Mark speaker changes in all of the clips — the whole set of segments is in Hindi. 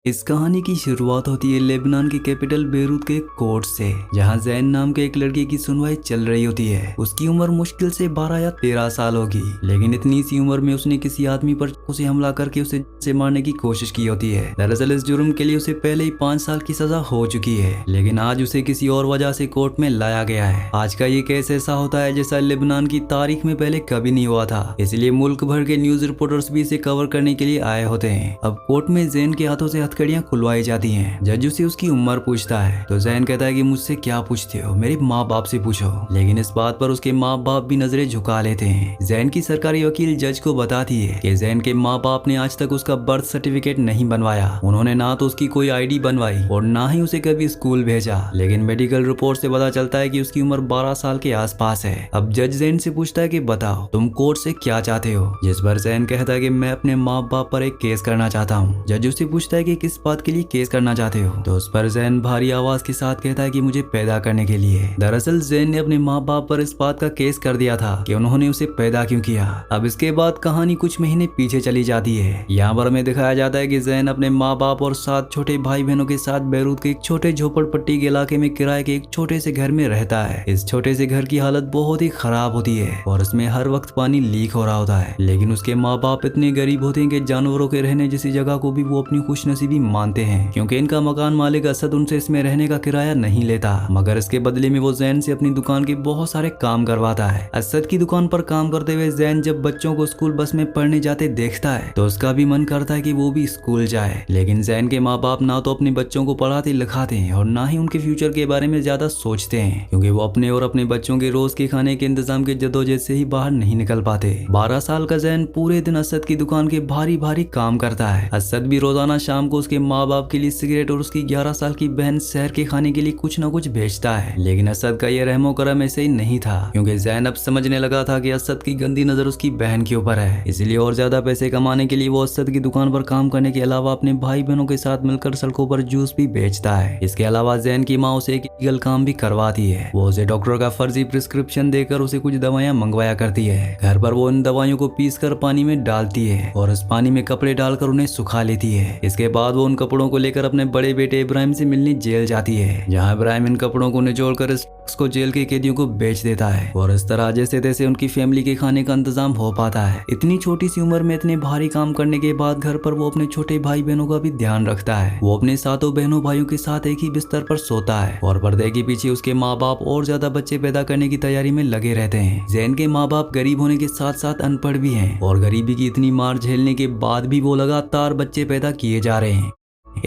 Speaker 1: इस कहानी की शुरुआत होती है लेबनान की कैपिटल बेरूत के कोर्ट से, जहां जैन नाम के एक लड़के की सुनवाई चल रही होती है। उसकी उम्र मुश्किल से 12 या 13 साल होगी, लेकिन इतनी सी उम्र में उसने किसी आदमी पर उसे हमला करके उसे मारने की कोशिश की होती है। दरअसल इस जुर्म के लिए उसे पहले ही 5 साल की सजा हो चुकी है, लेकिन आज उसे किसी और वजह से कोर्ट में लाया गया है। आज का ये केस ऐसा होता है जैसा लेबनान की तारीख में पहले कभी नहीं हुआ था, इसलिए मुल्क भर के न्यूज रिपोर्टर्स भी इसे कवर करने के लिए आए होते हैं। अब कोर्ट में जैन के हाथों से हथकड़ियां खुलवाई जाती हैं। जज उसे उसकी उम्र पूछता है तो जैन कहता है कि मुझसे क्या पूछते हो, मेरे माँ बाप से पूछो। लेकिन इस बात पर उसके माँ बाप भी नजरें झुका लेते हैं। जैन की सरकारी वकील जज को बताती है कि जैन के माँ बाप ने आज तक उसका बर्थ सर्टिफिकेट नहीं बनवाया। उन्होंने ना तो उसकी कोई आईडी बनवाई और ना ही उसे कभी स्कूल भेजा, लेकिन मेडिकल रिपोर्ट से पता चलता है कि उसकी उम्र 12 साल के आसपास है। अब जज जैन से पूछता है कि बताओ तुम कोर्ट से क्या चाहते हो, जिस पर जैन कहता है कि मैं अपने माँ बाप पर एक केस करना चाहता हूँ। जज उससे पूछता है कि किस बात के लिए केस करना चाहते हो, तो उस पर जैन भारी आवाज के साथ कहता है कि मुझे पैदा करने के लिए। दरअसल जैन ने अपने माँ बाप पर इस बात का केस कर दिया था कि उन्होंने उसे पैदा क्यों किया। अब इसके बाद कहानी कुछ महीने पीछे चली जाती है। यहाँ पर हमें दिखाया जाता है कि जैन अपने माँ बाप और 7 छोटे भाई बहनों के साथ बेरूत के एक छोटे झोपड़पट्टी के इलाके में किराए के एक छोटे से घर में रहता है। इस छोटे से घर की हालत बहुत ही खराब होती है और इसमें हर वक्त पानी लीक हो रहा होता है, लेकिन उसके माँ बाप इतने गरीब होते हैं कि जानवरों के रहने जैसी जगह को भी वो अपनी खुशनसीबी मानते हैं, क्योंकि इनका मकान मालिक असद उनसे इसमें रहने का किराया नहीं लेता, मगर इसके बदले में वो जैन से अपनी दुकान के बहुत सारे काम करवाता है। असद की दुकान पर काम करते हुए जैन जब बच्चों को स्कूल बस में पढ़ने जाते देखता है तो उसका भी मन करता है कि वो भी स्कूल जाए, लेकिन जैन के माँ बाप ना तो अपने बच्चों को पढ़ाते लिखाते हैं और ना ही उनके फ्यूचर के बारे में ज्यादा सोचते हैं, क्योंकि वो अपने और अपने बच्चों के रोज के खाने के इंतजाम के जद्दोजहद से ही बाहर नहीं निकल पाते। 12 साल का जैन पूरे दिन असद की दुकान के भारी भारी काम करता है। असद भी रोजाना शाम को उसके माँ बाप के लिए सिगरेट और उसकी 11 साल की बहन शहर के खाने के लिए कुछ न कुछ बेचता है, लेकिन असद का ये रहमो करम ऐसे ही नहीं था, क्योंकि जैन अब समझने लगा था कि असद की गंदी नजर उसकी बहन के ऊपर है। इसलिए और ज्यादा पैसे कमाने के लिए वो असद की दुकान पर काम करने के अलावा अपने भाई बहनों के साथ मिलकर सड़कों पर जूस भी बेचता है। इसके अलावा जैन की माँ उसे एक इलीगल काम भी करवाती है। वो उसे डॉक्टर का फर्जी प्रिस्क्रिप्शन देकर उसे कुछ दवाइयाँ मंगवाया करती है। घर पर वो इन दवाइयों को पीस कर पानी में डालती है और इस पानी में कपड़े डालकर उन्हें सुखा लेती है। इसके बाद वो उन कपड़ों को लेकर अपने बड़े बेटे इब्राहिम से मिलने जेल जाती है, जहाँ इब्राहिम इन कपड़ों को निचोड़कर इसको जेल के कैदियों को बेच देता है और इस तरह जैसे तैसे उनकी फैमिली के खाने का इंतजाम हो पाता है। इतनी छोटी सी उम्र में इतने भारी काम करने के बाद घर पर वो अपने छोटे भाई बहनों का भी ध्यान रखता है। वो अपने 7 बहनों भाइयों के साथ एक ही बिस्तर पर सोता है और पर्दे के पीछे उसके माँ बाप और ज्यादा बच्चे पैदा करने की तैयारी में लगे रहते हैं। जैन के माँ बाप गरीब होने के साथ साथ अनपढ़ भी हैं और गरीबी की इतनी मार झेलने के बाद भी वो लगातार बच्चे पैदा किए जा रहे हैं।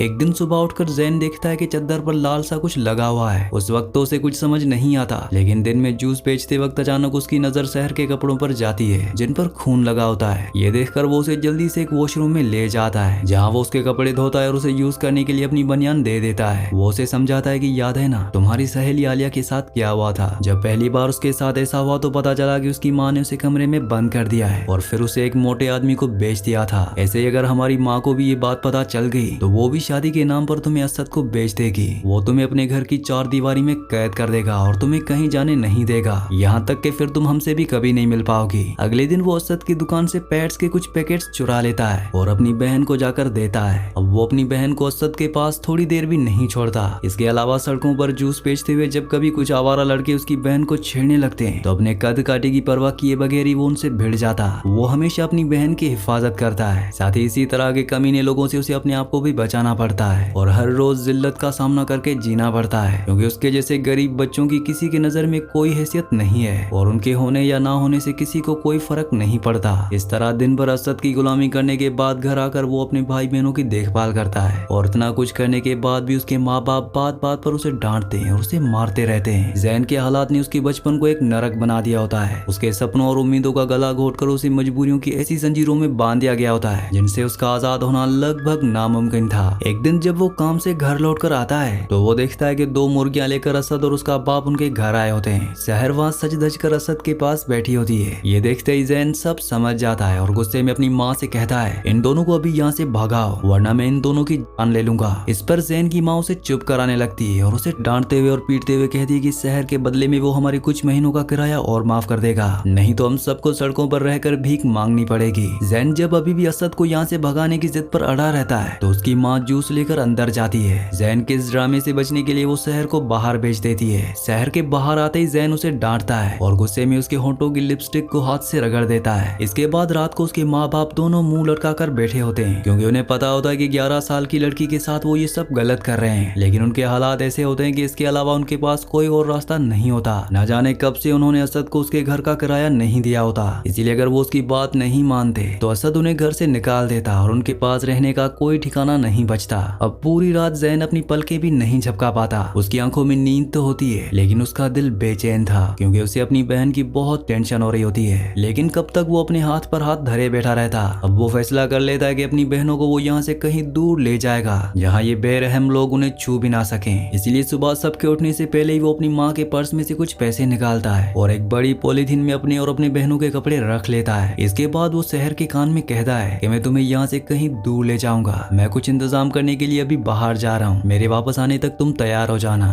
Speaker 1: एक दिन सुबह उठकर जैन देखता है कि चद्दर पर लाल सा कुछ लगा हुआ है। उस वक्त तो उसे कुछ समझ नहीं आता, लेकिन दिन में जूस बेचते वक्त अचानक उसकी नजर शहर के कपड़ों पर जाती है जिन पर खून लगा होता है। ये देखकर वो उसे जल्दी से एक वॉशरूम में ले जाता है, जहाँ वो उसके कपड़े धोता है और उसे यूज करने के लिए अपनी बनियान दे देता है। वो उसे समझाता है कि याद है ना तुम्हारी सहेली आलिया के साथ क्या हुआ था। जब पहली बार उसके साथ ऐसा हुआ तो पता चला कि उसकी माँ ने उसे कमरे में बंद कर दिया है और फिर उसे एक मोटे आदमी को बेच दिया था। ऐसे ही अगर हमारी माँ को भी ये बात पता चल गई तो वो भी शादी के नाम पर तुम्हें असद को बेच देगी। वो तुम्हें अपने घर की 4 दीवारी में कैद कर देगा और तुम्हें कहीं जाने नहीं देगा, यहाँ तक कि फिर तुम हमसे भी कभी नहीं मिल पाओगी। अगले दिन वो असद की दुकान से पैड्स के कुछ पैकेट्स चुरा लेता है और अपनी बहन को जाकर देता है। अब वो अपनी बहन को असद के पास थोड़ी देर भी नहीं छोड़ता। इसके अलावा सड़कों पर जूस बेचते हुए जब कभी कुछ आवारा लड़के उसकी बहन को छेड़ने लगते हैं तो अपने कद काटे की परवाह किए बगैर ही वो उनसे भिड़ जाता। वो हमेशा अपनी बहन की हिफाजत करता है। साथ ही इसी तरह के कमीने लोगों से उसे अपने आप को भी बचाना पड़ता है और हर रोज जिल्लत का सामना करके जीना पड़ता है, क्योंकि उसके जैसे गरीब बच्चों की किसी की नजर में कोई हैसियत नहीं है और उनके होने या ना होने से किसी को कोई फर्क नहीं पड़ता। इस तरह दिन भर असद की गुलामी करने के बाद घर आकर वो अपने भाई बहनों की देखभाल करता है और इतना कुछ करने के बाद भी उसके माँ बाप बात बात पर उसे डांटते हैं और उसे मारते रहते हैं। जैन के हालात ने उसके बचपन को एक नरक बना दिया होता है। उसके सपनों और उम्मीदों का गला घोटकर उसे मजबूरियों की ऐसी जंजीरों में बांध दिया गया होता है जिनसे उसका आजाद होना लगभग नामुमकिन था। एक दिन जब वो काम से घर लौटकर आता है तो वो देखता है कि 2 मुर्गियां लेकर असद और उसका बाप उनके घर आए होते हैं। शहर वहाँ सज धज कर असद के पास बैठी होती है। ये देखते ही जैन सब समझ जाता है और गुस्से में अपनी माँ से कहता है इन दोनों को अभी यहाँ से भगाओ वरना मैं इन दोनों की जान ले लूंगा। इस पर जैन की माँ उसे चुप कराने लगती है और उसे डांटते हुए और पीटते हुए कहती है कि शहर के बदले में वो हमारे कुछ महीनों का किराया और माफ कर देगा, नहीं तो हम सबको सड़कों पर रहकर भीख मांगनी पड़ेगी। जैन जब अभी भी असद को यहाँ से भगाने की जिद पर अड़ा रहता है तो उसकी माँ जूस लेकर अंदर जाती है। जैन के इस ड्रामे से बचने के लिए वो शहर को बाहर भेज देती है। शहर के बाहर आते ही जैन उसे डांटता है और गुस्से में उसके होंठों की लिपस्टिक को हाथ से रगड़ देता है। इसके बाद रात को उसके माँ बाप दोनों मुंह लटका कर बैठे होते हैं, क्योंकि उन्हें पता होता है कि 11 साल की लड़की के साथ वो ये सब गलत कर रहे हैं। लेकिन उनके हालात ऐसे होते हैं कि इसके अलावा उनके पास कोई और रास्ता नहीं होता। न जाने कब से उन्होंने असद को उसके घर का किराया नहीं दिया होता, इसीलिए अगर वो उसकी बात नहीं मानते तो असद उन्हें घर से निकाल देता और उनके पास रहने का कोई ठिकाना नहीं बचता। अब पूरी रात जैन अपनी पलकें भी नहीं झपका पाता। उसकी आंखों में नींद तो होती है, लेकिन उसका दिल बेचैन था, क्योंकि उसे अपनी बहन की बहुत टेंशन हो रही होती है। लेकिन कब तक वो अपने हाथ पर हाथ धरे बैठा रहता। अब वो फैसला कर लेता है कि अपनी बहनों को वो यहाँ से कहीं दूर ले जाएगा, जहाँ ये बेरहम लोग उन्हें छू भी ना सकें। इसलिए सुबह सबके उठने से पहले ही वो अपनी माँ के पर्स में से कुछ पैसे निकालता है और एक बड़ी पॉलीथीन में अपने और अपने बहनों के कपड़े रख लेता है। इसके बाद वो शहर के कान में कहता है कि मैं तुम्हें यहाँ से कहीं दूर ले जाऊंगा। मैं कुछ इंतजाम करने के लिए अभी बाहर जा रहा हूँ, मेरे वापस आने तक तुम तैयार हो जाना।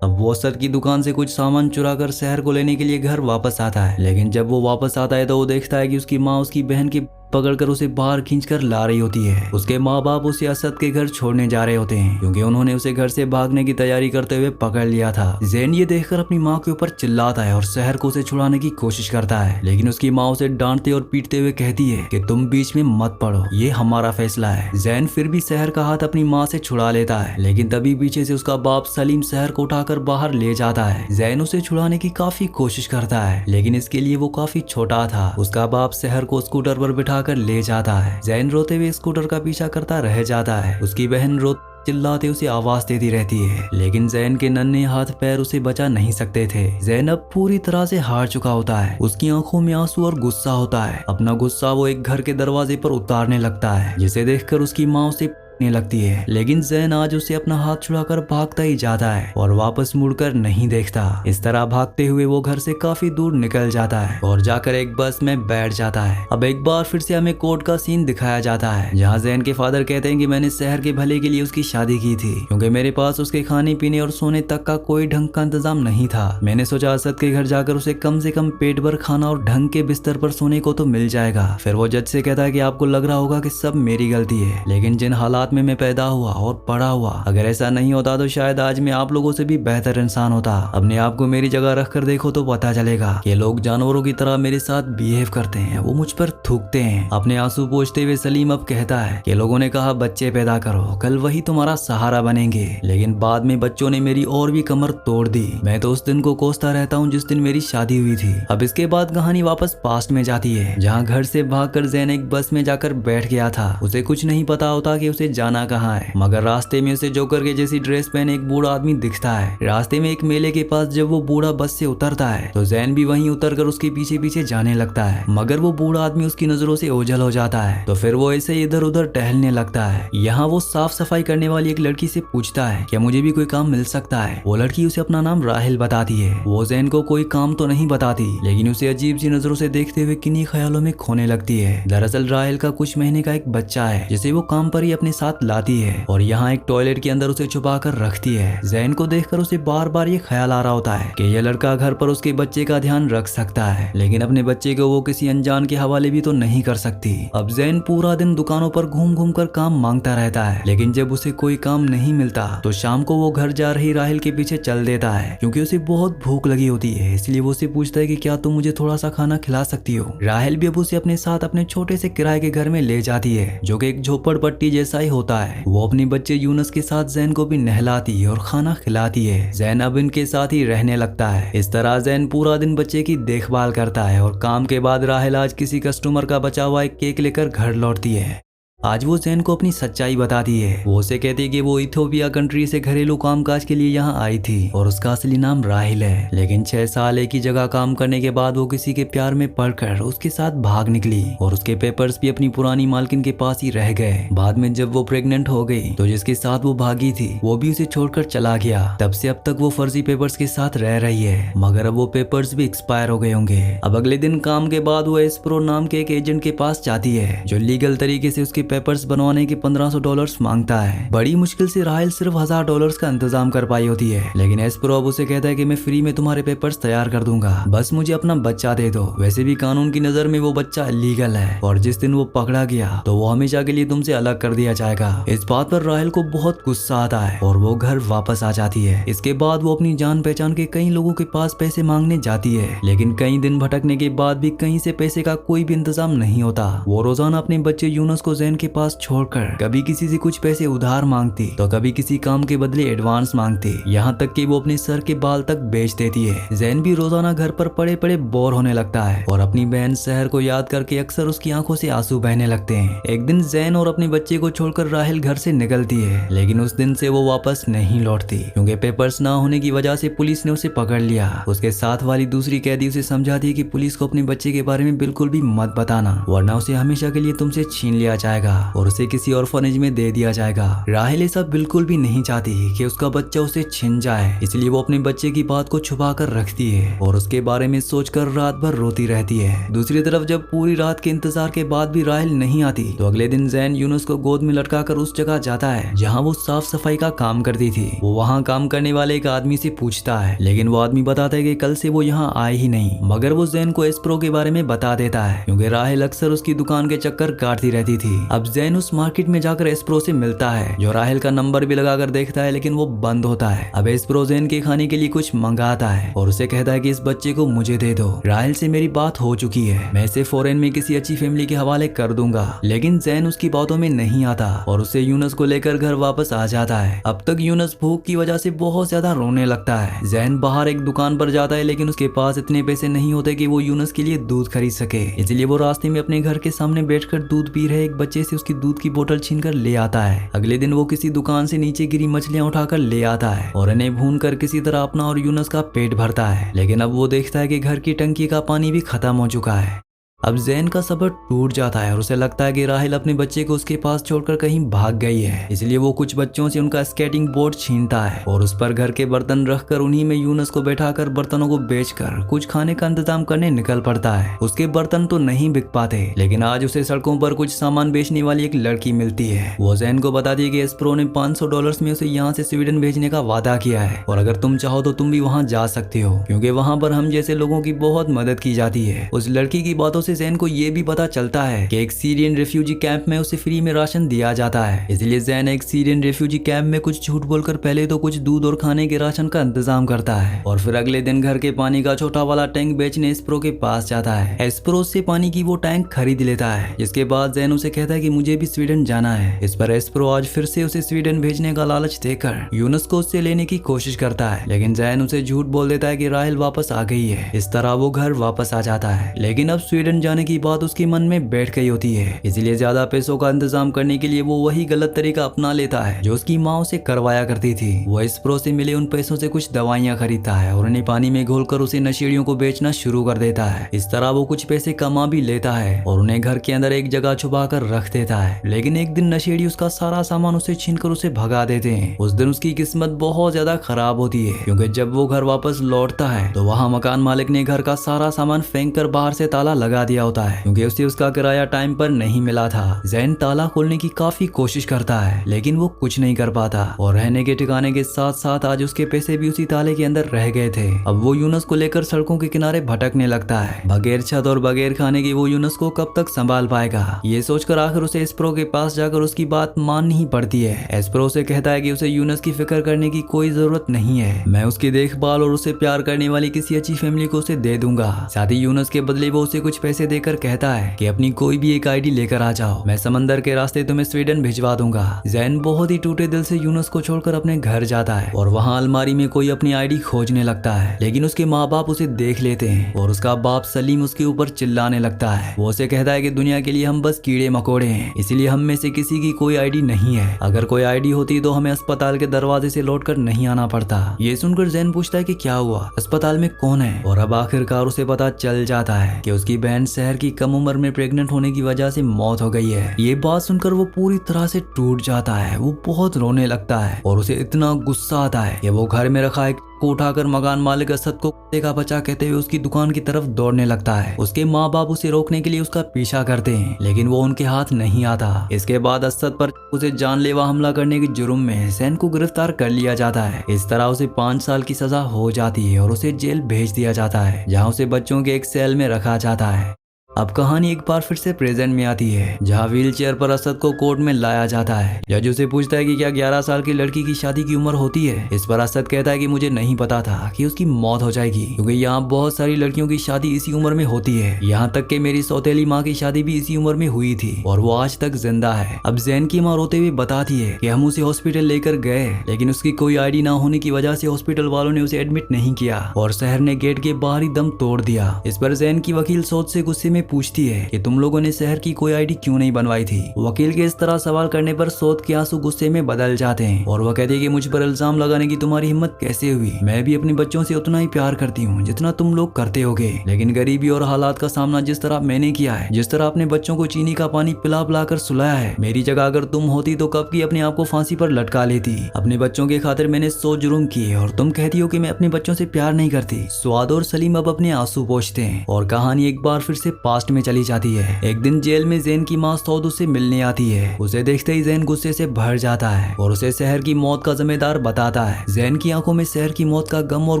Speaker 1: अब वो असद की दुकान से कुछ सामान चुरा कर शहर को लेने के लिए घर वापस आता है। लेकिन जब वो वापस आता है तो वो देखता है कि उसकी माँ उसकी बहन की पकड़कर उसे बाहर खींचकर ला रही होती है। उसके माँ बाप उसे असद के घर छोड़ने जा रहे होते हैं, क्योंकि उन्होंने उसे घर से भागने की तैयारी करते हुए पकड़ लिया था। जैन ये देखकर अपनी माँ के ऊपर चिल्लाता है और शहर को उसे छुड़ाने की कोशिश करता है, लेकिन उसकी माँ उसे डांटते और पीटते हुए कहती है कि तुम बीच में मत पड़ो, ये हमारा फैसला है। जैन फिर भी शहर का हाथ अपनी माँ से छुड़ा लेता है, लेकिन तभी पीछे से उसका बाप सलीम शहर को उठाकर बाहर ले जाता है। जैन उसे छुड़ाने की काफी कोशिश करता है, लेकिन इसके लिए वो काफी छोटा था। उसका बाप शहर को स्कूटर पर बिठाकर ले जाता है। जैन रोते हुए स्कूटर का पीछा करता रह जाता है। उसकी बहन चिल्लाते उसे आवाज देती रहती है, लेकिन जैन के नन्हे हाथ पैर उसे बचा नहीं सकते थे। जैन अब पूरी तरह से हार चुका होता है। उसकी आंखों में आंसू और गुस्सा होता है। अपना गुस्सा वो एक घर के दरवाजे पर उतारने लगता है, जिसे देखकर उसकी माँ उसे लगती है। लेकिन जैन आज उसे अपना हाथ छुड़ाकर भागता ही जाता है और वापस मुड़कर नहीं देखता। इस तरह भागते हुए वो घर से काफी दूर निकल जाता है और जाकर एक बस में बैठ जाता है। अब एक बार फिर से हमें कोर्ट का सीन दिखाया जाता है, जहाँ जैन के फादर कहते हैं कि मैंने शहर के भले के लिए उसकी शादी की थी, क्योंकि मेरे पास उसके खाने पीने और सोने तक का कोई ढंग का इंतजाम नहीं था। मैंने सोचा असद के घर जाकर उसे कम से कम पेट भर खाना और ढंग के बिस्तर पर सोने को तो मिल जाएगा। फिर वो जज से कहता है कि आपको लग रहा होगा कि सब मेरी गलती है, लेकिन जिन हालात में मैं पैदा हुआ और बड़ा हुआ, अगर ऐसा नहीं होता तो शायद आज मैं आप लोगों से भी बेहतर इंसान होता। अपने आप को मेरी जगह रख कर देखो तो पता चलेगा कि लोग जानवरों की तरह मेरे साथ बिहेव करते हैं, वो मुझ पर थूकते हैं। अपने आंसू पोंछते हुए सलीम अब कहता है कि लोगों ने कहा बच्चे पैदा करो, कल वही तुम्हारा सहारा बनेंगे, लेकिन बाद में बच्चों ने मेरी और भी कमर तोड़ दी। मैं तो उस दिन को कोसता रहता हूँ जिस दिन मेरी शादी हुई थी। अब इसके बाद कहानी वापस पास्ट में जाती है, जहाँ घर से भागकर जैन एक बस में जाकर बैठ गया था। उसे कुछ नहीं पता होता कि उसे जाना कहाँ है, मगर रास्ते में उसे जोकर के जैसी ड्रेस पहने एक बूढ़ा आदमी दिखता है। रास्ते में एक मेले के पास जब वो बूढ़ा बस से उतरता है तो जैन भी वहीं उतरकर उसके पीछे पीछे जाने लगता है, मगर वो बूढ़ा आदमी उसकी नजरों से ओझल हो जाता है। तो फिर वो ऐसे इधर उधर टहलने लगता है। यहाँ वो साफ सफाई करने वाली एक लड़की से पूछता है क्या मुझे भी कोई काम मिल सकता है। वो लड़की उसे अपना नाम राहिल बताती है। वो जैन को कोई काम तो नहीं बताती, लेकिन उसे अजीब सी नजरों से देखते हुए किन्हीं ख्यालों में खोने लगती है। दरअसल राहिल का कुछ महीने का एक बच्चा है, जिसे वो काम पर ही अपने साथ लाती है और यहाँ एक टॉयलेट के अंदर उसे छुपा कर रखती है। जैन को देखकर उसे बार बार ये ख्याल आ रहा होता है कि यह लड़का घर पर उसके बच्चे का ध्यान रख सकता है, लेकिन अपने बच्चे को वो किसी अनजान के हवाले भी तो नहीं कर सकती। अब जैन पूरा दिन दुकानों पर घूम घूम कर काम मांगता रहता है, लेकिन जब उसे कोई काम नहीं मिलता तो शाम को वो घर जा रही राहिल के पीछे चल देता है, क्योंकि उसे बहुत भूख लगी होती है। इसलिए वो उसे पूछता है कि क्या तुम मुझे थोड़ा सा खाना खिला सकती हो। राहिल भी अब उसे अपने साथ अपने छोटे से किराए के घर में ले जाती है, जो कि एक झोपड़पट्टी जैसा ही होता है। वो अपने बच्चे यूनुस के साथ जैन को भी नहलाती और खाना खिलाती है। जैन अब इनके साथ ही रहने लगता है। इस तरह जैन पूरा दिन बच्चे की देखभाल करता है और काम के बाद राहिल आज किसी कस्टमर का बचा हुआ एक केक लेकर घर लौटती है। आज वो जैन को अपनी सच्चाई बताती है। वो उसे कहती है कि वो इथियोपिया कंट्री से घरेलू कामकाज के लिए यहाँ आई थी और उसका असली नाम राहिल है, लेकिन 6 साल एक ही जगह काम करने के बाद वो किसी के प्यार में पड़कर उसके साथ भाग निकली और उसके पेपर्स भी अपनी पुरानी मालकिन के पास ही रह गए। बाद में जब वो प्रेग्नेंट हो गई तो जिसके साथ वो भागी थी वो भी उसे छोड़कर चला गया। तब से अब तक वो फर्जी पेपर्स के साथ रह रही है, मगर अब वो पेपर्स भी एक्सपायर हो गए होंगे। अब अगले दिन काम के बाद वो एस्प्रो नाम के एक एजेंट के पास जाती है, जो लीगल तरीके से उसके पेपर्स बनवाने के $1500 मांगता है। बड़ी मुश्किल से राहेल सिर्फ $1000 का इंतजाम कर पाई होती है, लेकिन एस्प्रो अब उसे कहता है कि मैं फ्री में तुम्हारे पेपर्स तैयार कर दूंगा, बस मुझे अपना बच्चा दे दो। वैसे भी कानून की नजर में वो बच्चा इलीगल है और जिस दिन वो पकड़ा गया तो वो हमेशा के लिए तुमसे अलग कर दिया जाएगा। इस बात पर राहेल को बहुत गुस्सा आता है और वो घर वापस आ जाती है। इसके बाद वो अपनी जान पहचान के कई लोगों के पास पैसे मांगने जाती है, लेकिन कई दिन भटकने के बाद भी कहीं से पैसे का कोई भी इंतजाम नहीं होता। वो रोजाना अपने बच्चे यूनुस को जैन के पास छोड़कर कभी किसी से कुछ पैसे उधार मांगती तो कभी किसी काम के बदले एडवांस मांगती, यहाँ तक कि वो अपने सर के बाल तक बेच देती है। जैन भी रोजाना घर पर पड़े पड़े बोर होने लगता है और अपनी बहन शहर को याद करके अक्सर उसकी आंखों से आंसू बहने लगते हैं। एक दिन जैन और अपने बच्चे को छोड़कर राहेल घर से निकलती है, लेकिन उस दिन से वो वापस नहीं लौटती क्योंकि पेपर्स ना होने की वजह से पुलिस ने उसे पकड़ लिया। उसके साथ वाली दूसरी कैदी उसे समझाती है कि पुलिस को अपने बच्चे के बारे में बिल्कुल भी मत बताना, वरना उसे हमेशा के लिए तुमसे छीन लिया जाएगा और उसे किसी ऑर्फनेज में दे दिया जाएगा। राहेल ये सब बिल्कुल भी नहीं चाहती कि उसका बच्चा उसे छिन जाए, इसलिए वो अपने बच्चे की बात को छुपा कर रखती है और उसके बारे में सोचकर रात भर रोती रहती है। दूसरी तरफ जब पूरी रात के इंतजार के बाद भी राहेल नहीं आती तो अगले दिन जैन यूनुस को गोद में लटकाकर उस जगह जाता है जहाँ वो साफ सफाई का काम करती थी। वो वहाँ काम करने वाले एक आदमी से पूछता है, लेकिन वो आदमी बताता है कि कल से वो यहाँ आए ही नहीं, मगर वो जैन को एस्प्रो के बारे में बता देता है क्योंकि राहेल अक्सर उसकी दुकान के चक्कर काटती रहती थी। अब जैन उस मार्केट में जाकर एस्प्रो से मिलता है, जो राहेल का नंबर भी लगाकर देखता है लेकिन वो बंद होता है। अब एस्प्रो जैन के खाने के लिए कुछ मंगाता है और उसे कहता है कि इस बच्चे को मुझे दे दो, राहेल से मेरी बात हो चुकी है, मैं इसे फॉरेन में किसी अच्छी फैमिली के हवाले कर दूंगा। लेकिन जैन उसकी बातों में नहीं आता और उसे यूनुस को लेकर घर वापस आ जाता है। अब तक यूनुस भूख की वजह से बहुत ज्यादा रोने लगता है। जैन बाहर एक दुकान पर जाता है, लेकिन उसके पास इतने पैसे नहीं होते कि वो यूनुस के लिए दूध खरीद सके, इसलिए वो रास्ते में अपने घर के सामने बैठकर दूध पी रहे एक बच्चे से उसकी दूध की बोतल छीन कर ले आता है। अगले दिन वो किसी दुकान से नीचे गिरी मछलियां उठाकर ले आता है और इन्हें भून कर किसी तरह अपना और यूनुस का पेट भरता है। लेकिन अब वो देखता है कि घर की टंकी का पानी भी खत्म हो चुका है। अब जैन का सब्र टूट जाता है और उसे लगता है कि राहेल अपने बच्चे को उसके पास छोड़कर कहीं भाग गई है, इसलिए वो कुछ बच्चों से उनका स्केटिंग बोर्ड छीनता है और उस पर घर के बर्तन रखकर उन्हीं में यूनुस को बैठाकर बर्तनों को बेचकर कुछ खाने का इंतजाम करने निकल पड़ता है। उसके बर्तन तो नहीं बिक पाते, लेकिन आज उसे सड़कों पर कुछ सामान बेचने वाली एक लड़की मिलती है। वो जैन को बताती है कि एस्प्रो ने $500 में उसे यहाँ से स्वीडन भेजने का वादा किया है और अगर तुम चाहो तो तुम भी वहाँ जा सकते हो क्योंकि वहाँ पर हम जैसे लोगों की बहुत मदद की जाती है। उस लड़की की बातों से जैन को ये भी पता चलता है कि एक सीरियन रेफ्यूजी कैंप में उसे फ्री में राशन दिया जाता है, इसलिए जैन एक सीरियन रेफ्यूजी कैंप में कुछ झूठ बोलकर पहले तो कुछ दूध और खाने के राशन का इंतजाम करता है और फिर अगले दिन घर के पानी का छोटा वाला टैंक बेचने एस्प्रो के पास जाता है। एस्प्रो से पानी की वो टैंक खरीद लेता है, जिसके बाद जैन उसे कहता है कि मुझे भी स्वीडन जाना है। इस पर एस्प्रो आज फिर से उसे स्वीडन भेजने का लालच देकर यूनुस को उससे लेने की कोशिश करता है, लेकिन जैन उसे झूठ बोल देता है कि राहेल वापस आ गई है। इस तरह वो घर वापस आ जाता है, लेकिन अब स्वीडन जाने की बात उसके मन में बैठ गई होती है, इसलिए ज्यादा पैसों का इंतजाम करने के लिए वो वही गलत तरीका अपना लेता है जो उसकी माँ उसे करवाया करती थी। वो एस्प्रो से मिले उन पैसों से कुछ दवाइयाँ खरीदता है और उन्हें पानी में घोलकर उसे नशेड़ियों को बेचना शुरू कर देता है। इस तरह वो कुछ पैसे कमा भी लेता है और उन्हें घर के अंदर एक जगह छुपा कर रख देता है, लेकिन एक दिन नशेड़ी उसका सारा सामान उसे छीनकर उसे भगा देते हैं। उस दिन उसकी किस्मत बहुत ज्यादा खराब होती है क्योंकि जब वो घर वापस लौटता है तो वहाँ मकान मालिक ने घर का सारा सामान फेंक कर बाहर से ताला लगा दिया होता है क्योंकि उसे उसका किराया टाइम पर नहीं मिला था। जैन ताला खोलने की काफी कोशिश करता है, लेकिन वो कुछ नहीं कर पाता और रहने के ठिकाने के साथ साथ आज उसके पैसे भी उसी ताले के अंदर रह गए थे। अब वो यूनुस को लेकर सड़कों के किनारे भटकने लगता है। बगैर छत और बगैर खाने की वो यूनुस को कब तक संभाल पाएगा, ये सोचकर आखिर उसे एस्प्रो के पास जाकर उसकी बात माननी ही पड़ती है। एस्प्रो उसे कहता है कि उसे यूनुस की फिक्र करने की कोई जरूरत नहीं है, मैं उसकी देखभाल और उसे प्यार करने वाली किसी अच्छी फैमिली को उसे दे दूंगा। साथ ही यूनुस के बदले वो उसे कुछ पैसे देकर कहता है कि अपनी कोई भी एक आईडी लेकर आ जाओ, मैं समंदर के रास्ते तुम्हें स्वीडन भिजवा दूंगा। जैन बहुत ही टूटे दिल से यूनुस को छोड़कर अपने घर जाता है और वहाँ अलमारी में कोई अपनी आईडी खोजने लगता है, लेकिन उसके माँ बाप उसे देख लेते हैं और उसका बाप सलीम उसके ऊपर चिल्लाने लगता है। वो उसे कहता है कि दुनिया के लिए हम बस कीड़े मकोड़े हैं, इसलिए हम में से किसी की कोई आईडी नहीं है, अगर कोई आईडी होती तो हमें अस्पताल के दरवाजे से लौटकर नहीं आना पड़ता। ये सुनकर जैन पूछता है कि क्या हुआ, अस्पताल में कौन है, और अब आखिरकार उसे पता चल जाता है कि उसकी बहन शहर की कम उम्र में प्रेग्नेंट होने की वजह से मौत हो गई है। ये बात सुनकर वो पूरी तरह से टूट जाता है, वो बहुत रोने लगता है और उसे इतना गुस्सा आता है कि वो घर में रखा एक को उठाकर मकान मालिक असद को कुत्ते का बच्चा कहते हुए उसकी दुकान की तरफ दौड़ने लगता है। उसके माँ बाप उसे रोकने के लिए उसका पीछा करते हैं, लेकिन वो उनके हाथ नहीं आता। इसके बाद असद पर उसे जानलेवा हमला करने के जुर्म में जैन को गिरफ्तार कर लिया जाता है। इस तरह उसे 5 साल की सजा हो जाती है और उसे जेल भेज दिया जाता है, जहाँ उसे बच्चों के एक सेल में रखा जाता है। अब कहानी एक बार फिर से प्रेजेंट में आती है, जहाँ व्हील चेयर पर असद को कोर्ट में लाया जाता है। जज उसे पूछता है कि क्या 11 साल की लड़की की शादी की उम्र होती है। इस पर असद कहता है कि मुझे नहीं पता था कि उसकी मौत हो जाएगी, क्योंकि यहाँ बहुत सारी लड़कियों की शादी इसी उम्र में होती है। यहाँ तक कि मेरी सौतेली माँ की शादी भी इसी उम्र में हुई थी और वो आज तक जिंदा है। अब जैन की माँ रोते हुए बताती है कि हम उसे हॉस्पिटल लेकर गए, लेकिन उसकी कोई आईडी ना होने की वजह से हॉस्पिटल वालों ने उसे एडमिट नहीं किया और शहर ने गेट के बाहर ही दम तोड़ दिया। इस पर जैन की वकील सोच से गुस्से में पूछती है कि तुम लोगों ने शहर की कोई आईडी क्यों नहीं बनवाई थी। वकील के इस तरह सवाल करने पर सोच के आंसू गुस्से में बदल जाते हैं और वह कहती है कि मुझ पर इल्जाम लगाने की तुम्हारी हिम्मत कैसे हुई। मैं भी अपने बच्चों से उतना ही प्यार करती हूँ जितना तुम लोग करते होगे, लेकिन गरीबी और हालात का सामना जिस तरह मैंने किया है, जिस तरह अपने बच्चों को चीनी का पानी पिला पिला कर सुलाया है, मेरी जगह अगर तुम होती तो कब की अपने आप को फांसी पर लटका लेती। अपने बच्चों के खातिर मैंने 100 जुर्म किए और तुम कहती हो कि मैं अपने बच्चों से प्यार नहीं करती। स्वाद और सलीम अब अपने आंसू पोंछते हैं और कहानी एक बार फिर से पास्ट में चली जाती है। एक दिन जेल में जैन की माँ सौद उसे मिलने आती है। उसे देखते ही जैन गुस्से से भर जाता है और उसे शहर की मौत का जिम्मेदार बताता है। जैन की आंखों में शहर की मौत का गम और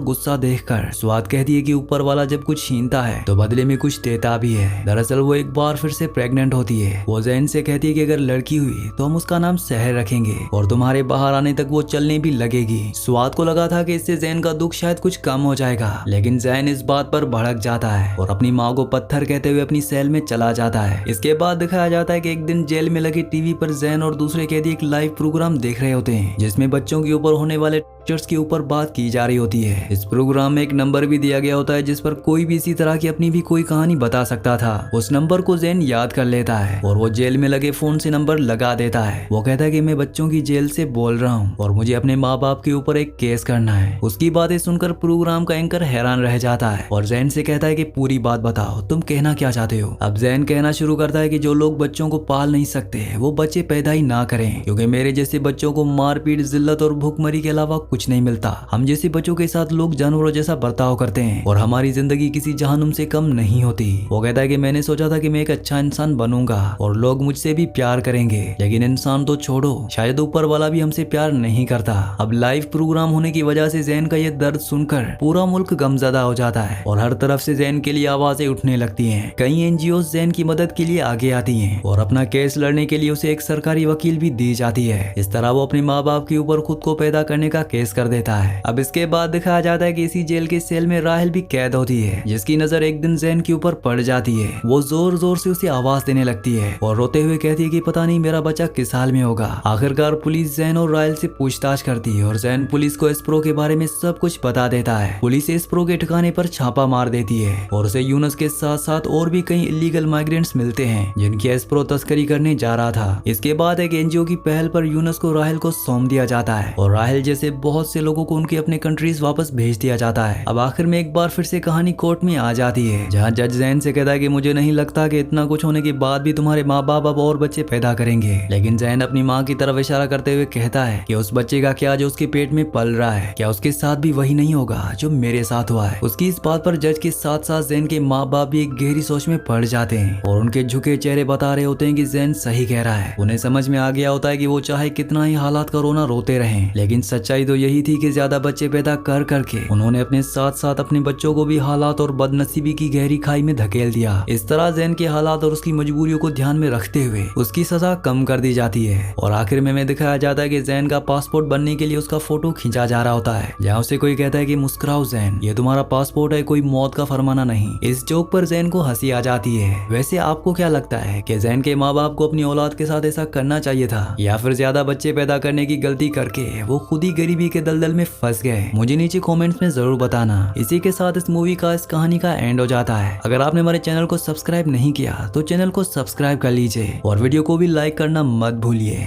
Speaker 1: गुस्सा देखकर स्वाद कहती है कि ऊपर वाला जब कुछ छीनता है तो बदले में कुछ देता भी है। दरअसल वो एक बार फिर से प्रेग्नेंट होती है। वो जैन से कहती है कि अगर लड़की हुई तो हम उसका नाम शहर रखेंगे और तुम्हारे बाहर आने तक वो चलने भी लगेगी। स्वाद को लगा था कि इससे जैन का दुख शायद कुछ कम हो जाएगा, लेकिन जैन इस बात पर भड़क जाता है और अपनी माँ को पत्थर कहते हुए अपनी सेल में चला जाता है। इसके बाद दिखाया जाता है कि एक दिन जेल में लगी टीवी पर जैन और दूसरे कैदी एक लाइव प्रोग्राम देख रहे होते हैं, जिसमें बच्चों के ऊपर होने वाले टॉर्चर्स के ऊपर बात की जा रही होती है। इस प्रोग्राम में एक नंबर भी दिया गया होता है जिस पर कोई भी इसी तरह की अपनी भी कोई कहानी बता सकता था। उस नंबर को जैन याद कर लेता है और वो जेल में लगे फोन से नंबर लगा देता है। वो कहता है कि मैं बच्चों की जेल से बोल रहा हूँ और मुझे अपने माँ बाप के ऊपर एक केस करना है। उसकी बातें सुनकर प्रोग्राम का एंकर हैरान रह जाता है और जैन से कहता है कि पूरी बात बताओ, तुम कहना क्या चाहते हो। अब जैन कहना शुरू करता है कि जो लोग बच्चों को पाल नहीं सकते वो बच्चे पैदा ही ना करें, क्योंकि मेरे जैसे बच्चों को मारपीट, जिल्लत और भूखमरी के अलावा कुछ नहीं मिलता। हम जैसे बच्चों के साथ लोग जानवरों जैसा बर्ताव करते हैं और हमारी जिंदगी किसी जहन्नुम से कम नहीं होती। वो कहता है कि मैंने सोचा था कि मैं एक अच्छा इंसान बनूंगा और लोग मुझसे भी प्यार करेंगे, लेकिन इंसान तो छोड़ो, शायद ऊपर वाला भी हमसे प्यार नहीं करता। अब लाइव प्रोग्राम होने की वजह से जैन का ये दर्द सुनकर पूरा मुल्क गमजदा हो जाता है और हर तरफ से जैन के लिए आवाजें उठने लगती हैं। कई एनजीओ जैन की मदद के लिए आगे आती हैं और अपना केस लड़ने के लिए उसे एक सरकारी वकील भी दी जाती है। इस तरह वो अपने माँ बाप के ऊपर खुद को पैदा करने का केस कर देता है। अब इसके बाद दिखाया जाता है कि इसी जेल के सेल में राहल भी कैद होती है, जिसकी नजर एक दिन जैन के ऊपर पड़ जाती है। वो जोर जोर से उसे आवाज देने लगती है और रोते हुए कहती है कि पता नहीं मेरा बच्चा किस हाल में होगा। आखिरकार पुलिस जैन और राहल से पूछताछ करती है और जैन पुलिस को एस्प्रो के बारे में सब कुछ बता देता है। पुलिस एस्प्रो के ठिकाने पर छापा मार देती है और उसे यूनस के साथ साथ और भी कई इलीगल माइग्रेंट्स मिलते हैं जिनकी एस्प्रो तस्करी करने जा रहा था। इसके बाद एक एनजीओ की पहल पर यूनस को राहल को सौंप दिया जाता है और राहल जैसे बहुत से लोगों को उनके अपने कंट्रीज वापस भेज दिया जाता है। अब आखिर में एक बार फिर से कहानी कोर्ट में आ जाती है, जहाँ जज जैन से कहता है कि मुझे नहीं लगता कि इतना कुछ होने के बाद भी तुम्हारे माँ बाप अब और बच्चे पैदा करेंगे। लेकिन जैन अपनी माँ की तरफ इशारा करते हुए कहता है कि उस बच्चे का क्या जो उसके पेट में पल रहा है, क्या उसके साथ भी वही नहीं होगा जो मेरे साथ हुआ है। उसकी इस बात पर जज के साथ साथ जैन के माँ बाप भी एक गहरी सोच में पड़ जाते हैं और उनके झुके चेहरे बता रहे होते हैं कि जैन सही कह रहा है। उन्हें समझ में आ गया होता है कि वो चाहे कितना ही हालात का रोना रोते रहें, लेकिन सच्चाई तो यही थी कि ज्यादा बच्चे पैदा कर करके उन्होंने अपने साथ साथ अपने बच्चों को भी हालात और बदनसीबी की गहरी खाई में धकेल दिया। इस तरह जैन के हालात और उसकी मजबूरियों को ध्यान में रखते हुए उसकी सजा कम कर दी जाती है और आखिर में दिखाया जाता है कि जैन का पासपोर्ट बनने के लिए उसका फोटो खींचा जा रहा होता है, जहाँ उसे कोई कहता है कि मुस्कुराओ जैन, ये तुम्हारा पासपोर्ट है, कोई मौत का फरमाना नहीं। इस जोक पर जैन को हंसी आ जाती है। वैसे आपको क्या लगता है कि जैन के माँ बाप को अपनी औलाद के साथ ऐसा करना चाहिए था या फिर ज्यादा बच्चे पैदा करने की गलती करके वो खुद ही गरीबी के दलदल में फंस गए? मुझे नीचे कमेंट्स में जरूर बताना। इसी के साथ इस मूवी का, इस कहानी का एंड हो जाता है। अगर आपने हमारे चैनल को सब्सक्राइब नहीं किया तो चैनल को सब्सक्राइब कर लीजिए और वीडियो को भी लाइक करना मत भूलिए।